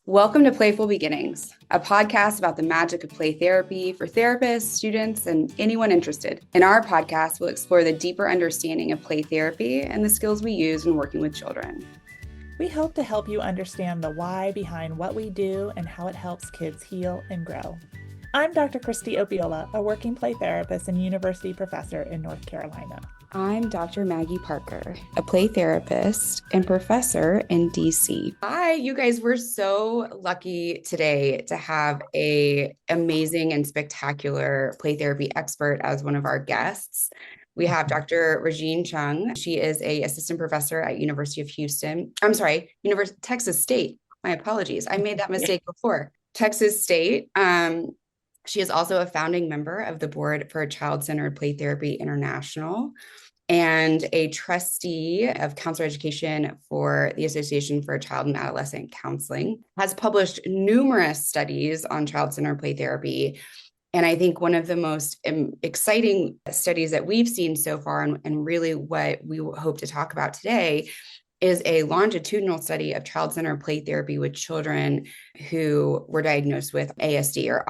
Welcome to Playful Beginnings, a podcast about the magic of play therapy for therapists, students, and anyone interested. In our podcast, we'll explore the deeper understanding of play therapy and the skills we use when working with children. We hope to help you understand the why behind what we do and how it helps kids heal and grow. I'm Dr. Christy Opiola, a working play therapist and university professor in North Carolina. I'm Dr. Maggie Parker, a play therapist and professor in DC. Hi, you guys. We're so lucky today to have an amazing and spectacular play therapy expert as one of our guests. We have Dr. Regine Chung. She is an assistant professor at University of Houston. I'm sorry, Texas State. My apologies. I made that mistake before. Texas State. She is also a founding member of the board for Child-Centered Play Therapy International and a trustee of counselor education for the Association for Child and Adolescent Counseling, has published numerous studies on child-centered play therapy. And I think one of the most exciting studies that we've seen so far, and really what we hope to talk about today, is a longitudinal study of child-centered play therapy with children who were diagnosed with ASD or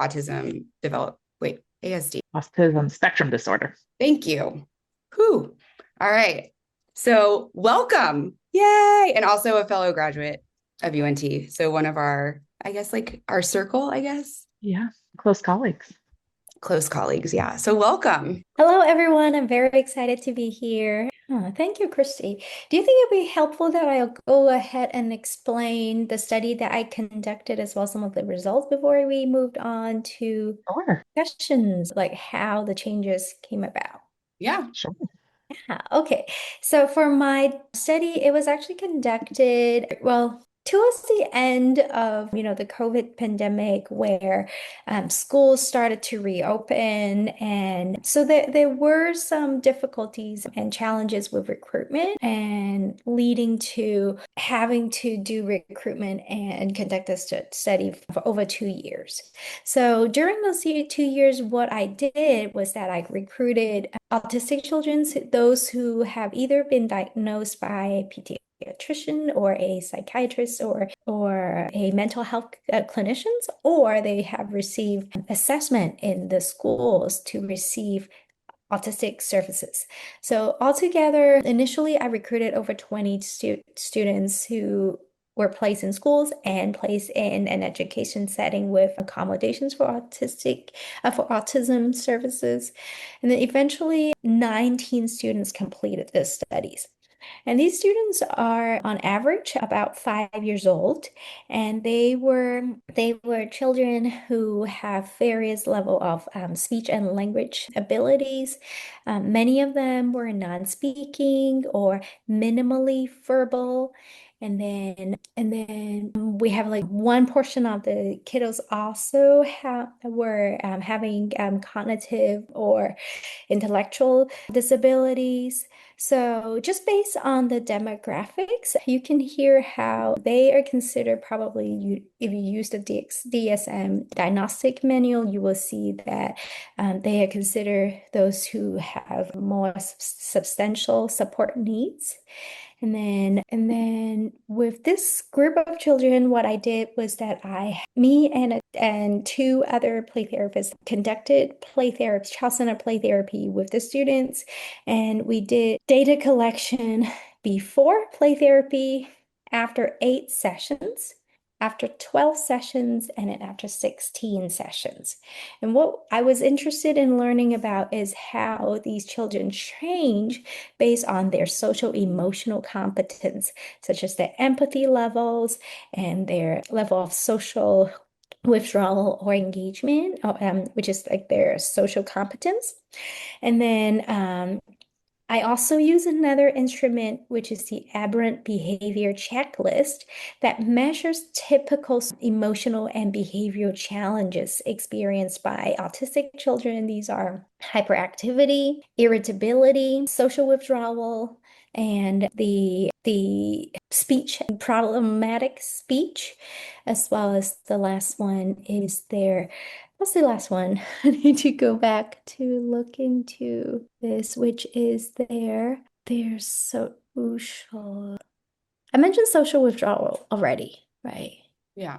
ASD. Autism spectrum disorder. Thank you. Whew. All right. So welcome. Yay. And also a fellow graduate of UNT. So one of our, our circle, Yeah, close colleagues. Close colleagues. Yeah. So welcome. Hello, everyone. I'm very excited to be here. Thank you, Christy. Do you think it'd be helpful that I'll go ahead and explain the study that I conducted as well as some of the results before we moved on to questions like how the changes came about? Yeah, sure. Yeah, okay. So for my study, it was actually conducted, towards the end of, the COVID pandemic where schools started to reopen. And so there were some difficulties and challenges with recruitment and leading to having to do recruitment and conduct a study for over 2 years. So during those 2 years, what I did was that I recruited autistic children, those who have either been diagnosed by a pediatrician or a psychiatrist or a mental health clinicians, or they have received assessment in the schools to receive autistic services. So altogether, initially I recruited over 20 students who were placed in schools and placed in an education setting with accommodations for autism services. And then eventually 19 students completed the studies. And these students are on average about 5 years old, and they were children who have various level of speech and language abilities. Many of them were non-speaking or minimally verbal. And then we have like one portion of the kiddos also were having cognitive or intellectual disabilities. So just based on the demographics, you can hear how they are considered probably, if you use the DSM diagnostic manual, you will see that they are considered those who have more substantial support needs. And then with this group of children, what I did was that me and two other play therapists conducted child-centered play therapy with the students. And we did data collection before play therapy, after 8 sessions, after 12 sessions, and then after 16 sessions. And what I was interested in learning about is how these children change based on their social emotional competence, such as their empathy levels and their level of social withdrawal or engagement, which is like their social competence. And then I also use another instrument, which is the aberrant behavior checklist that measures typical emotional and behavioral challenges experienced by autistic children. These are hyperactivity, irritability, social withdrawal, and the problematic speech, as well as the last one is what's the last one? I need to go back to look into this, which is their social. I mentioned social withdrawal already, right? Yeah.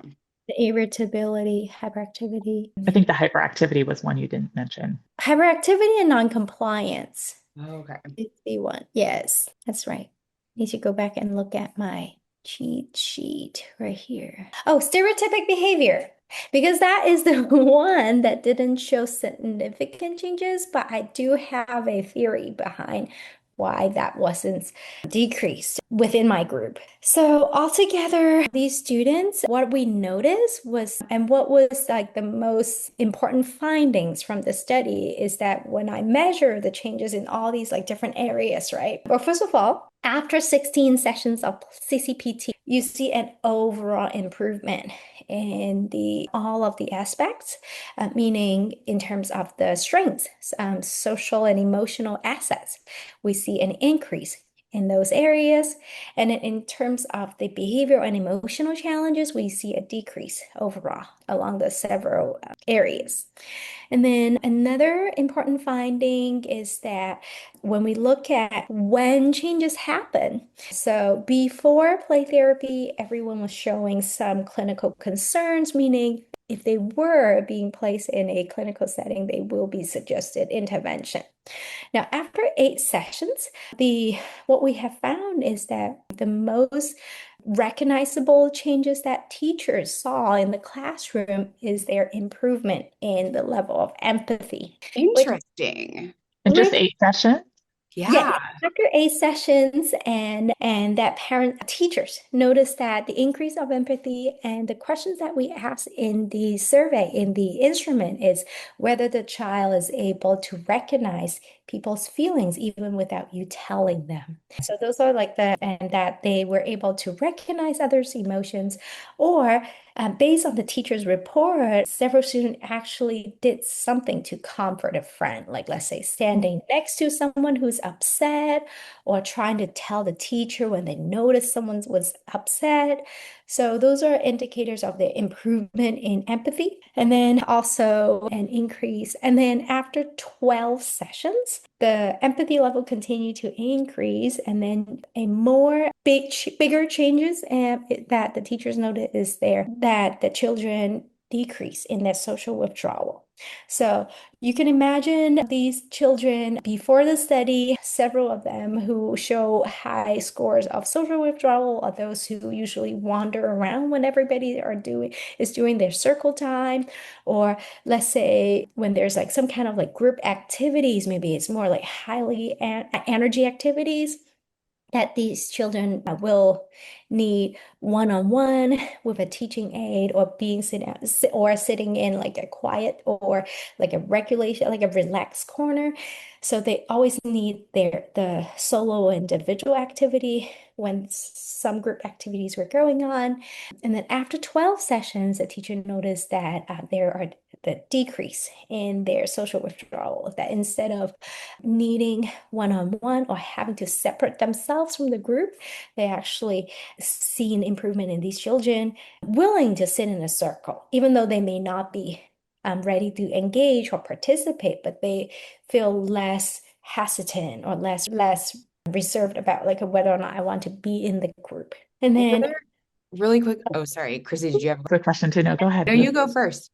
Irritability, hyperactivity. I think the hyperactivity was one you didn't mention. Hyperactivity and noncompliance Okay. is the one. Yes, that's right. Need to go back and look at my cheat sheet right here. Oh, stereotypic behavior. Because that is the one that didn't show significant changes, but I do have a theory behind why that wasn't decreased within my group. So altogether, these students, what we noticed was, and what was like the most important findings from the study is that when I measure the changes in all these like different areas, right? Well, first of all, after 16 sessions of CCPT, you see an overall improvement in the all of the aspects, meaning in terms of the strengths, social and emotional assets. We see an increase in those areas. And in terms of the behavioral and emotional challenges, we see a decrease overall along the several areas. And then another important finding is that when we look at when changes happen, so before play therapy, everyone was showing some clinical concerns, meaning if they were being placed in a clinical setting, they will be suggested intervention. Now, after 8 sessions, what we have found is that the most recognizable changes that teachers saw in the classroom is their improvement in the level of empathy, which Interesting. In just which 8 sessions? yeah, Yeah. after 8 sessions and that parent teachers noticed that the increase of empathy and the questions that we asked in the survey in the instrument is whether the child is able to recognize people's feelings even without you telling them. So those are like and that they were able to recognize others' emotions, or based on the teacher's report, several students actually did something to comfort a friend, like let's say standing next to someone who's upset or trying to tell the teacher when they notice someone was upset. So those are indicators of the improvement in empathy. And then also an increase. And then after 12 sessions, the empathy level continued to increase. And then a more bigger changes that the teachers noted is there that the children decrease in their social withdrawal. So you can imagine these children before the study, several of them who show high scores of social withdrawal are those who usually wander around when everybody is doing their circle time, or let's say when there's like some kind of like group activities, maybe it's more like highly energy activities that these children will need one-on-one with a teaching aid or sitting in like a quiet or like a regulation, like a relaxed corner. So they always need the solo individual activity when some group activities were going on. And then after 12 sessions, the teacher noticed that there are the decrease in their social withdrawal, that instead of needing one-on-one or having to separate themselves from the group, they actually see an improvement in these children willing to sit in a circle, even though they may not be ready to engage or participate, but they feel less hesitant or less reserved about like whether or not I want to be in the group. And then Really quick. Oh, sorry. Chrissy, did you have? Good question too. No, go ahead. No, you go first.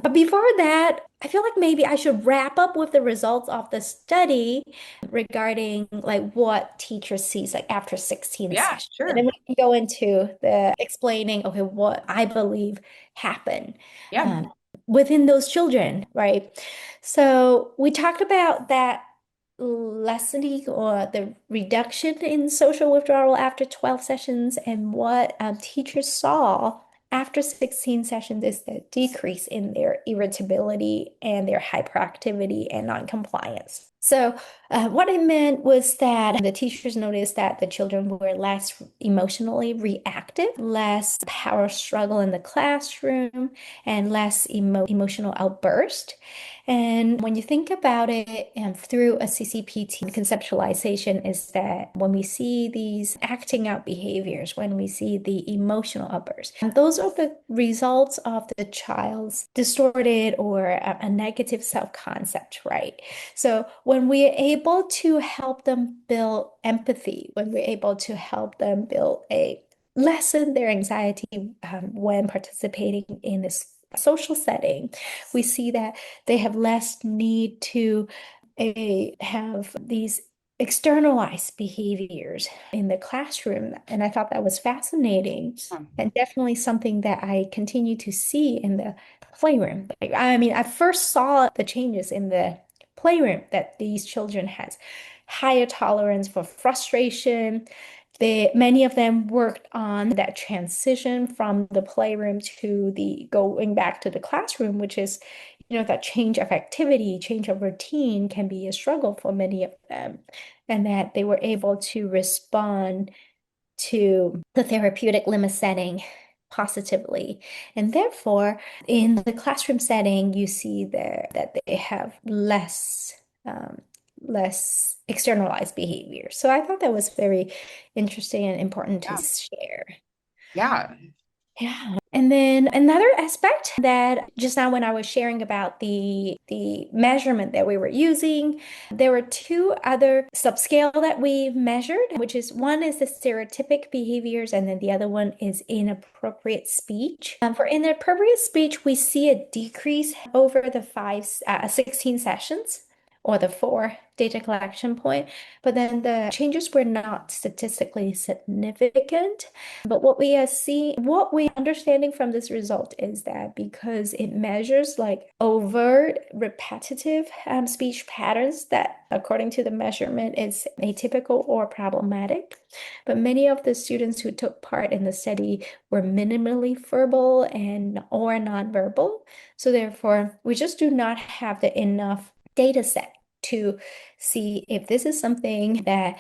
but before that, I feel like maybe I should wrap up with the results of the study regarding like what teacher sees like after 16 Yeah, sessions. And then sure. we can go into the explaining, okay, what I believe happened Yeah. within those children, right? So we talked about that lessening or the reduction in social withdrawal after 12 sessions, and what teachers saw after 16 sessions is the decrease in their irritability and their hyperactivity and noncompliance. So, what it meant was that the teachers noticed that the children were less emotionally reactive, less power struggle in the classroom, and less emotional outburst. And when you think about it, through a CCPT conceptualization, is that when we see these acting out behaviors, when we see the emotional outbursts, those are the results of the child's distorted or a negative self-concept, right? So when we're able to help them build empathy, when we're able to help them build a lessen their anxiety when participating in this social setting. We see that they have less need to have these externalized behaviors in the classroom. And I thought that was fascinating and definitely something that I continue to see in the playroom. Like, I mean, I first saw the changes in the playroom that these children has higher tolerance for frustration. Many of them worked on that transition from the playroom to the going back to the classroom, which is, that change of activity, change of routine can be a struggle for many of them, and that they were able to respond to the therapeutic limit setting positively. And therefore, in the classroom setting, you see there that they have less externalized behavior. So I thought that was very interesting and important to Yeah. share. Yeah. Yeah. And then another aspect that just now when I was sharing about the measurement that we were using, there were two other subscale that we measured, which is one is the stereotypic behaviors, and then the other one is inappropriate speech. For inappropriate speech, we see a decrease over the 16 sessions or the 4 data collection point, but then the changes were not statistically significant. But what we understanding from this result is that because it measures like overt repetitive speech patterns that according to the measurement is atypical or problematic, but many of the students who took part in the study were minimally verbal or nonverbal. So therefore, we just do not have the enough data set to see if this is something that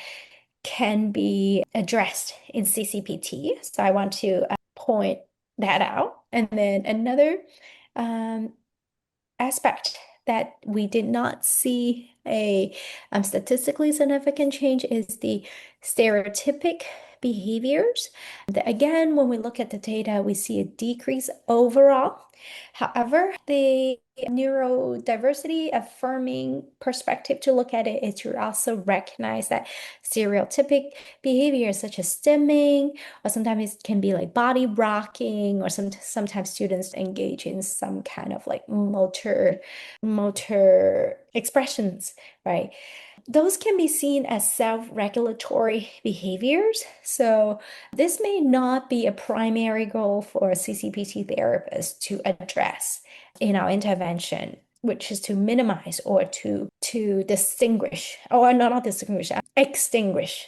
can be addressed in CCPT. So I want to point that out. And then another aspect that we did not see a statistically significant change is the stereotypic behaviors. Again, when we look at the data, we see a decrease overall. However, the neurodiversity-affirming perspective to look at it is to also recognize that stereotypic behaviors such as stimming, or sometimes it can be like body rocking, or sometimes students engage in some kind of like motor expressions, right? Those can be seen as self-regulatory behaviors. So this may not be a primary goal for a CCPT therapist to address in our intervention, which is to minimize or to distinguish, or not distinguish, extinguish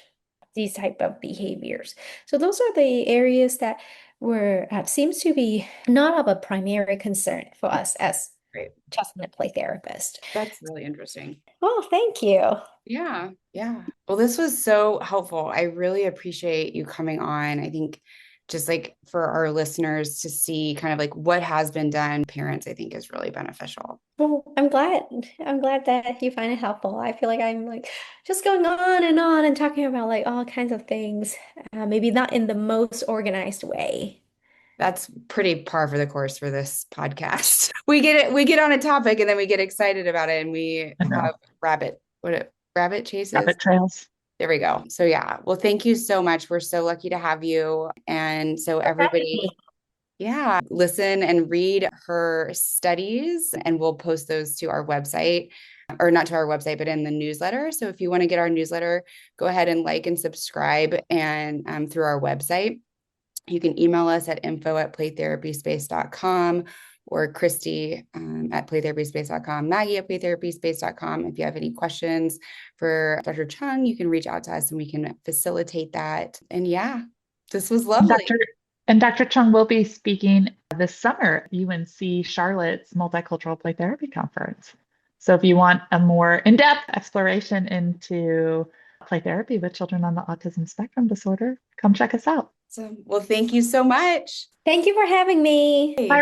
these type of behaviors. So those are the areas that seems to be not of a primary concern for us as Great. Adjust and Play therapist. That's really interesting. Oh, thank you. Yeah. Yeah. Well, this was so helpful. I really appreciate you coming on. I think just like for our listeners to see kind of like what has been done, parents, I think is really beneficial. Well, I'm glad. I'm glad that you find it helpful. I feel like I'm like just going on and talking about like all kinds of things, maybe not in the most organized way. That's pretty par for the course for this podcast. We get on a topic and then we get excited about it and we have rabbit chases. Rabbit trails. There we go. So yeah. Well, thank you so much. We're so lucky to have you. And so everybody, yeah, listen and read her studies and we'll post those to our website, or not to our website, but in the newsletter. So if you want to get our newsletter, go ahead and like and subscribe and through our website. You can email us at info@playtherapyspace.com or Christy at playtherapyspace.com, Maggie at playtherapyspace.com. If you have any questions for Dr. Chung, you can reach out to us and we can facilitate that. And yeah, this was lovely. Dr. Chung will be speaking this summer at UNC Charlotte's Multicultural Play Therapy Conference. So if you want a more in-depth exploration into play therapy with children on the autism spectrum disorder, come check us out. So, well, thank you so much. Thank you for having me. Bye.